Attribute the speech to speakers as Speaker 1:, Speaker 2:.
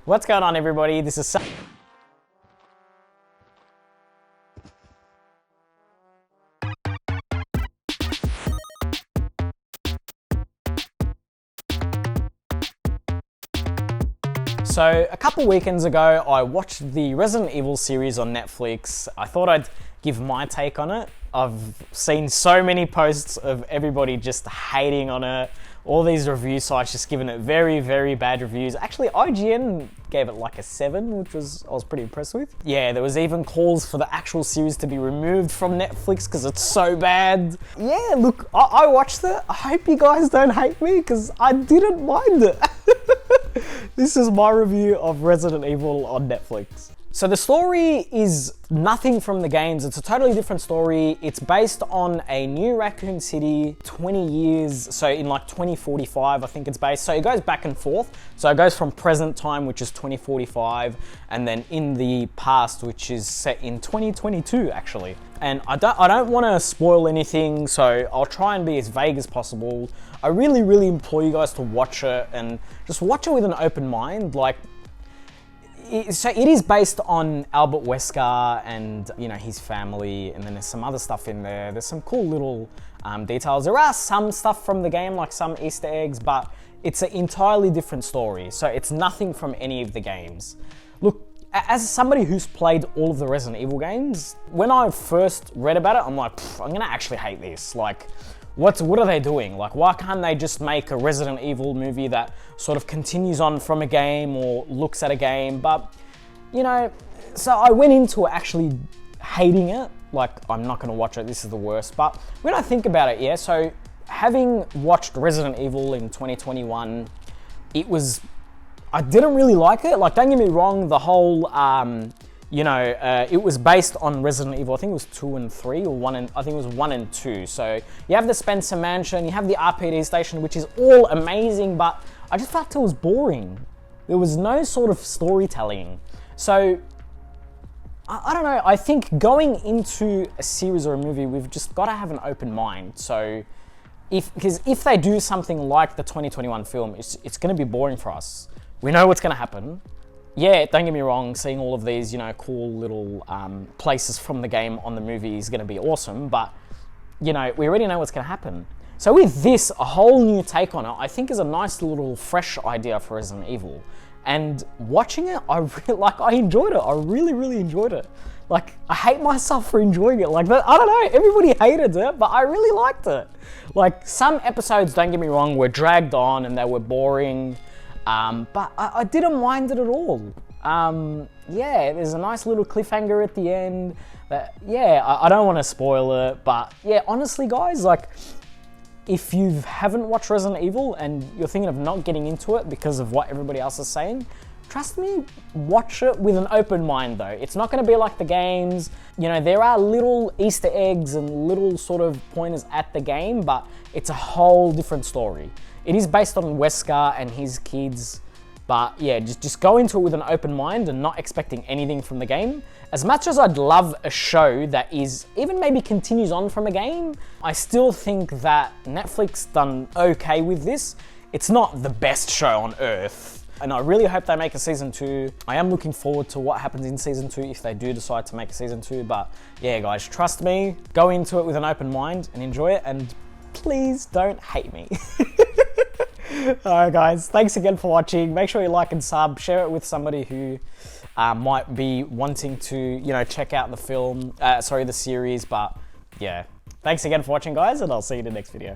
Speaker 1: What's going on, everybody? This is So a couple weekends ago, I watched the Resident Evil series on Netflix. I thought I'd give my take on it. I've seen so many posts of everybody just hating on it. All these review sites just giving it very, very bad reviews. Actually, IGN gave it like a 7, which I was pretty impressed with. Yeah, there was even calls for the actual series to be removed from Netflix because it's so bad. Yeah, look, I watched it. I hope you guys don't hate me because I didn't mind it. This is my review of Resident Evil on Netflix. So the story is nothing from the games. It's a totally different story. It's based on a new Raccoon City 20 years, so in like 2045, I think it's based. So it goes back and forth. So it goes from present time, which is 2045, and then in the past, which is set in 2022, actually. And I don't want to spoil anything, so I'll try and be as vague as possible. I really, really implore you guys to watch it and just watch it with an open mind. Like, so it is based on Albert Wesker and, you know, his family, and then there's some other stuff in there. There's some cool little details. There are some stuff from the game, like some Easter eggs, but it's an entirely different story. So it's nothing from any of the games. Look, as somebody who's played all of the Resident Evil games, when I first read about it, I'm like, I'm gonna actually hate this. Like, what are they doing? Like, why can't they just make a Resident Evil movie that sort of continues on from a game or looks at a game? But, you know, so I went into it actually hating it. Like, I'm not gonna watch it, this is the worst. But when I think about it, yeah, so having watched Resident Evil in 2021, I didn't really like it. Like, don't get me wrong, the whole, it was based on Resident Evil. I think it was 2 and 3, or I think it was 1 and 2. So you have the Spencer Mansion, you have the RPD station, which is all amazing, but I just felt it was boring. There was no sort of storytelling. So I don't know. I think going into a series or a movie, we've just got to have an open mind. So because if they do something like the 2021 film, it's going to be boring for us. We know what's going to happen. Yeah, don't get me wrong, seeing all of these, you know, cool little places from the game on the movie is going to be awesome, but, you know, we already know what's going to happen. So with this, a whole new take on it, I think is a nice little fresh idea for Resident Evil. And watching it, I enjoyed it. I really, really enjoyed it. Like, I hate myself for enjoying it. Like, I don't know, everybody hated it, but I really liked it. Like, some episodes, don't get me wrong, were dragged on and they were boring. But I didn't mind it at all. Yeah, there's a nice little cliffhanger at the end. I don't want to spoil it, but yeah, honestly, guys, like, if you haven't watched Resident Evil and you're thinking of not getting into it because of what everybody else is saying, trust me, watch it with an open mind though. It's not going to be like the games. You know, there are little Easter eggs and little sort of pointers at the game, but it's a whole different story. It is based on Wesker and his kids, but yeah, just go into it with an open mind and not expecting anything from the game. As much as I'd love a show that is, even maybe continues on from a game, I still think that Netflix done okay with this. It's not the best show on earth, and I really hope they make a season 2. I am looking forward to what happens in season 2 if they do decide to make a season 2, but yeah, guys, trust me, go into it with an open mind and enjoy it, and please don't hate me. Alright guys, thanks again for watching. Make sure you like and sub, share it with somebody who might be wanting to, you know, check out the series, but yeah. Thanks again for watching, guys, and I'll see you in the next video.